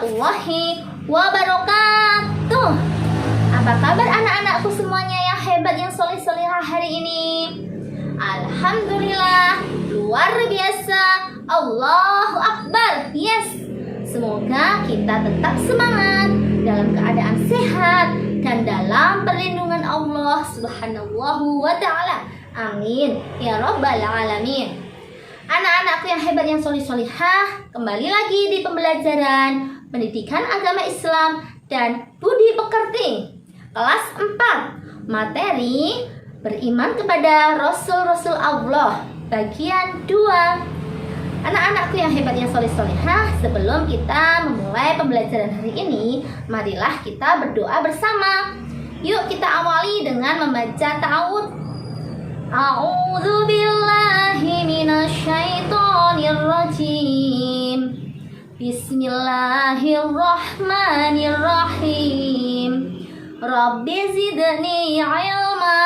warahmatullahi wabarakatuh. Apa kabar anak-anakku semuanya yang hebat, yang soleh-solehah hari ini? Alhamdulillah, luar biasa. Allahu Akbar. Yes. Semoga kita tetap semangat, dalam keadaan sehat, dan dalam perlindungan Allah Subhanahu wa ta'ala. Amin ya rabbal alamin. Anak-anakku yang hebat, yang soleh-solehah, kembali lagi di pembelajaran pendidikan agama Islam dan budi pekerti kelas 4, materi beriman kepada Rasul-Rasul Allah bagian 2. Anak-anakku yang hebat, yang soleh-solehah, sebelum kita memulai pembelajaran hari ini, marilah kita berdoa bersama. Yuk kita awali dengan membaca ta'awudz. A'udzu billahi minasyaitonir rajim. Bismillahirrahmanirrahim. Rabbi zidni ilma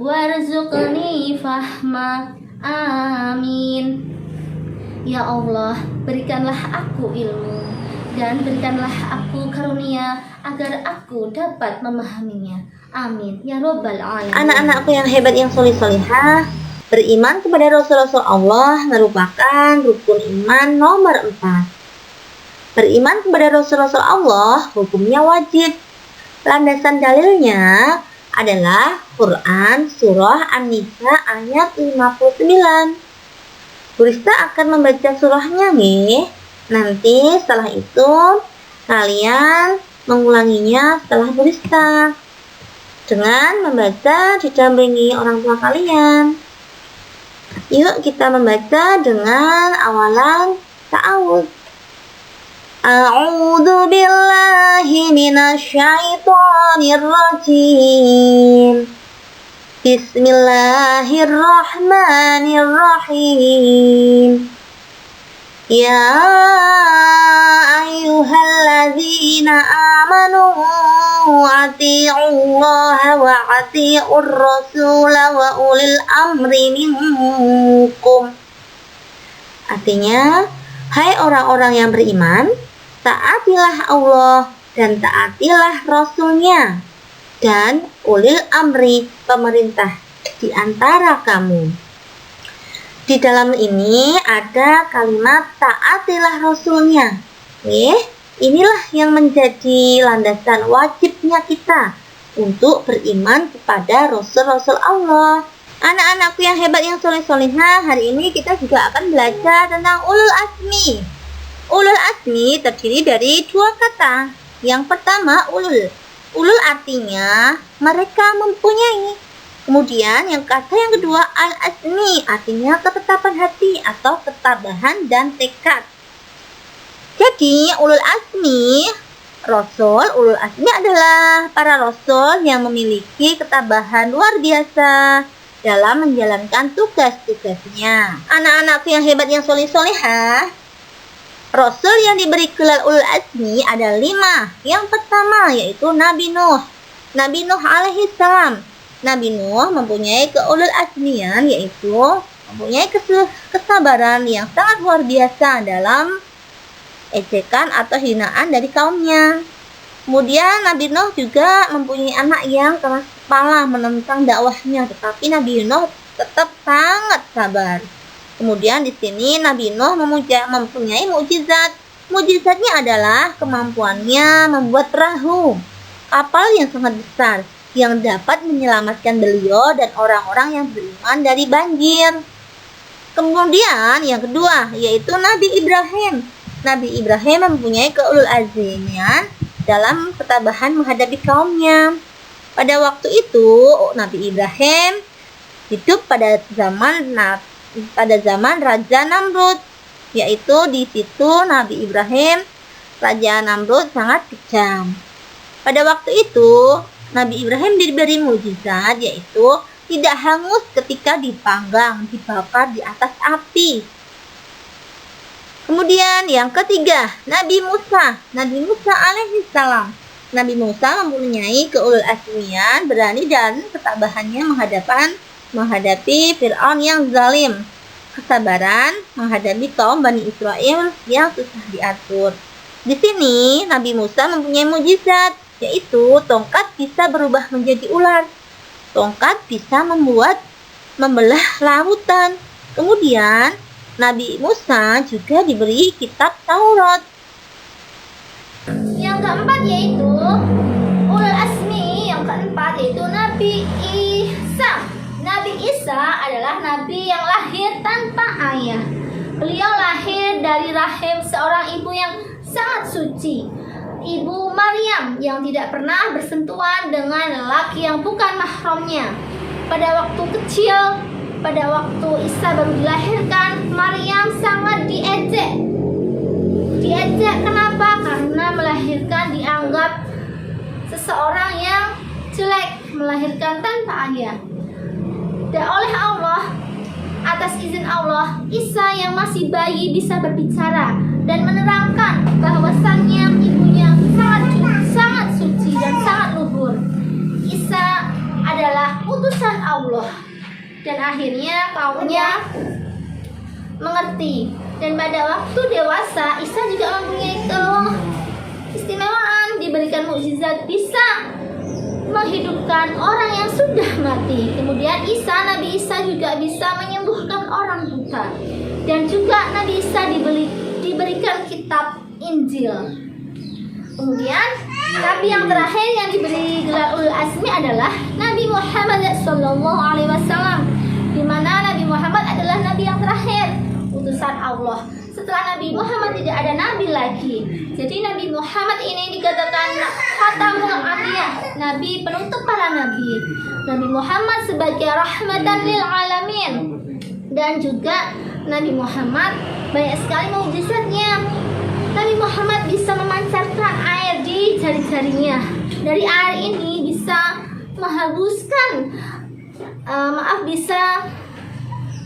warzuqni fahma. Amin. Ya Allah, berikanlah aku ilmu dan berikanlah aku karunia agar aku dapat memahaminya. Amin ya rabbal alamin. Anak-anakku yang hebat, yang soleh-solehah, beriman kepada Rasul-Rasul Allah merupakan rukun iman nomor 4. Beriman kepada Rasul-Rasul Allah hukumnya wajib. Landasan dalilnya adalah Quran surah An-Nisa ayat 59. Burista akan membaca surahnya nih. Nanti setelah itu kalian mengulanginya setelah Burista dengan membaca didampingi orang tua kalian. Yuk kita membaca dengan awalan ta'awudz. A'udzu billahi minasyaitonir rajim. Bismillahirrahmanirrahim. Ya ayyuhalladzina amanu atii'ullaha wa atii'ur rasula wa ulil amri minkum. Artinya, hai orang-orang yang beriman, taatilah Allah dan taatilah Rasulnya dan ulil amri, pemerintah di antara kamu. Di dalam ini ada kalimat taatilah Rasulnya. Inilah yang menjadi landasan wajibnya kita untuk beriman kepada Rasul-Rasul Allah. Anak-anakku yang hebat, yang soleh-solehah, hari ini kita juga akan belajar tentang ulul azmi. Ulul azmi terdiri dari 2 kata. Yang pertama ulul. Ulul artinya mereka mempunyai. Kemudian yang kata yang kedua al-azmi artinya ketetapan hati atau ketabahan dan tekad. Jadi ulul azmi, ulul azmi adalah para rasul yang memiliki ketabahan luar biasa dalam menjalankan tugas-tugasnya. Anak-anakku yang hebat, yang soleh-solehah, rasul yang diberi gelar ulul azmi ada 5. Yang pertama yaitu Nabi Nuh. Nabi Nuh alaihi salam. Nabi Nuh mempunyai keulul azmian, yaitu mempunyai kesabaran yang sangat luar biasa dalam ejekan atau hinaan dari kaumnya. Kemudian Nabi Nuh juga mempunyai anak yang keras kepala menentang dakwahnya, tetapi Nabi Nuh tetap sangat sabar. Kemudian di sini Nabi Nuh mempunyai mukjizat. Mukjizatnya adalah kemampuannya membuat perahu, kapal yang sangat besar, yang dapat menyelamatkan beliau dan orang-orang yang beriman dari banjir. Kemudian yang kedua yaitu Nabi Ibrahim. Nabi Ibrahim mempunyai keulul azmian dalam ketabahan menghadapi kaumnya. Pada waktu itu Nabi Ibrahim hidup pada zaman Raja Namrud, yaitu di situ Nabi Ibrahim, Raja Namrud sangat kejam. Pada waktu itu Nabi Ibrahim diberi mukjizat, yaitu tidak hangus ketika dipanggang, dibakar di atas api. Kemudian yang ketiga, Nabi Musa. Nabi Musa alaihi salam. Nabi Musa mempunyai keulul azmian, berani dan ketabahannya menghadapi Fir'aun yang zalim. Kesabaran menghadapi kaum Bani Israel yang susah diatur. Di sini Nabi Musa mempunyai mukjizat, yaitu tongkat bisa berubah menjadi ular. Tongkat bisa membelah lautan. Kemudian Nabi Musa juga diberi kitab Taurat. Yang keempat yaitu ulul asmi. Yang keempat yaitu Nabi Isa. Nabi Isa adalah nabi yang lahir tanpa ayah. Beliau lahir dari rahim seorang ibu yang sangat suci, Ibu Maryam, yang tidak pernah bersentuhan dengan lelaki yang bukan mahramnya. Pada waktu kecil, pada waktu Isa baru dilahirkan, Maryam sangat diejek. Diejek kenapa? Karena melahirkan dianggap seseorang yang jelek, melahirkan tanpa ayah. Dan oleh Allah, atas izin Allah, Isa yang masih bayi bisa berbicara dan menerangkan bahwasannya ibunya sangat suci dan sangat luhur. Isa adalah utusan Allah, dan akhirnya kaumnya mengerti. Dan pada waktu dewasa, Isa juga mempunyai keistimewaan, diberikan mukjizat bisa menghidupkan orang yang sudah mati. Kemudian Nabi Isa juga bisa menyembuhkan orang buta. Dan juga Nabi Isa diberikan kitab Injil. Kemudian Nabi yang terakhir yang diberi gelar ulul asmi adalah Nabi Muhammad SAW, di mana Nabi Muhammad adalah Nabi yang terakhir, utusan Allah. Setelah Nabi Muhammad tidak ada Nabi lagi. Jadi Nabi Muhammad ini dikatakan Khatamul Anbiya, Nabi penutup para Nabi. Nabi Muhammad sebagai rahmatan lil alamin. Dan juga Nabi Muhammad banyak sekali mukjizatnya. Nabi Muhammad bisa memancarkan air di jari-jarinya. Dari air ini bisa menghanguskan, bisa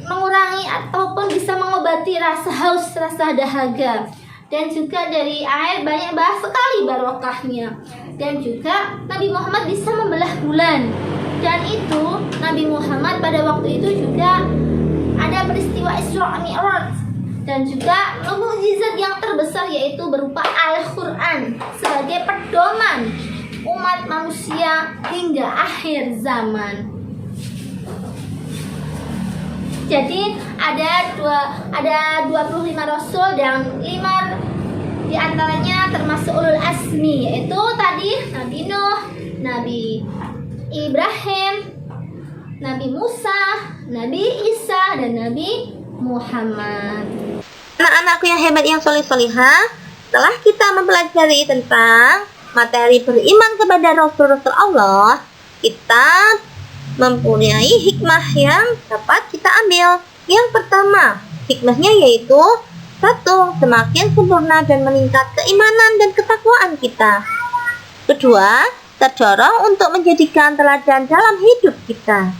mengurangi ataupun bisa mengobati rasa haus, rasa dahaga. Dan juga dari air banyak sekali barokahnya. Dan juga Nabi Muhammad bisa membelah bulan. Dan itu Nabi Muhammad pada waktu itu juga ada peristiwa Isra Mi'raj. Dan juga mukjizat yang terbesar yaitu berupa Al-Quran sebagai pedoman umat manusia hingga akhir zaman. Jadi ada 25 rasul dan 5 diantaranya termasuk ulul asmi, yaitu tadi Nabi Nuh, Nabi Ibrahim, Nabi Musa, Nabi Isa, dan Nabi Muhammad. Anak-anakku yang hebat, yang soleh-solihah, setelah kita mempelajari tentang materi beriman kepada Rasul-Rasul Allah, kita mempunyai hikmah yang dapat kita ambil. Yang pertama, hikmahnya yaitu 1. Semakin sempurna dan meningkat keimanan dan ketakwaan kita. 2. Terdorong untuk menjadikan teladan dalam hidup kita.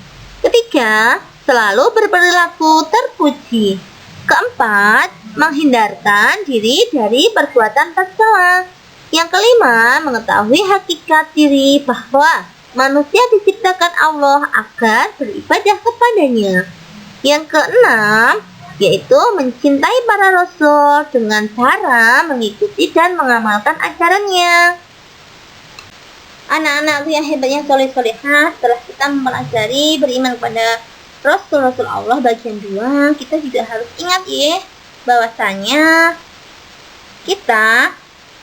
3. Selalu berperilaku terpuji. 4. Menghindarkan diri dari perbuatan tercela. Yang kelima, mengetahui hakikat diri bahwa manusia diciptakan Allah agar beribadah kepadanya. Yang keenam, yaitu mencintai para rasul dengan cara mengikuti dan mengamalkan ajarannya. Anak-anakku yang hebat, yang soleh-solehah, setelah kita mempelajari beriman kepada Rasul-Rasul Allah bagian 2, kita juga harus ingat bahwasanya kita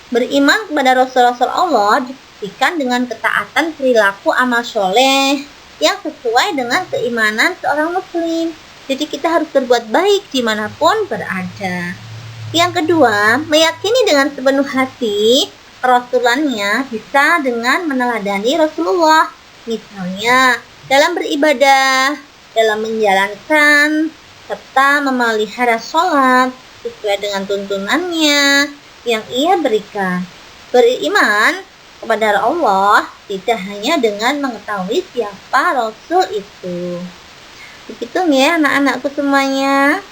beriman kepada Rasul-Rasul Allah dibuktikan dengan ketaatan perilaku amal soleh yang sesuai dengan keimanan seorang muslim. Jadi kita harus berbuat baik dimanapun berada. Yang kedua, meyakini dengan sepenuh hati Rasulannya bisa dengan meneladani Rasulullah. Misalnya dalam beribadah, dalam menjalankan, serta memelihara sholat sesuai dengan tuntunannya yang ia berikan. Beriman kepada Allah tidak hanya dengan mengetahui siapa Rasul itu. Begitu ya anak-anakku semuanya.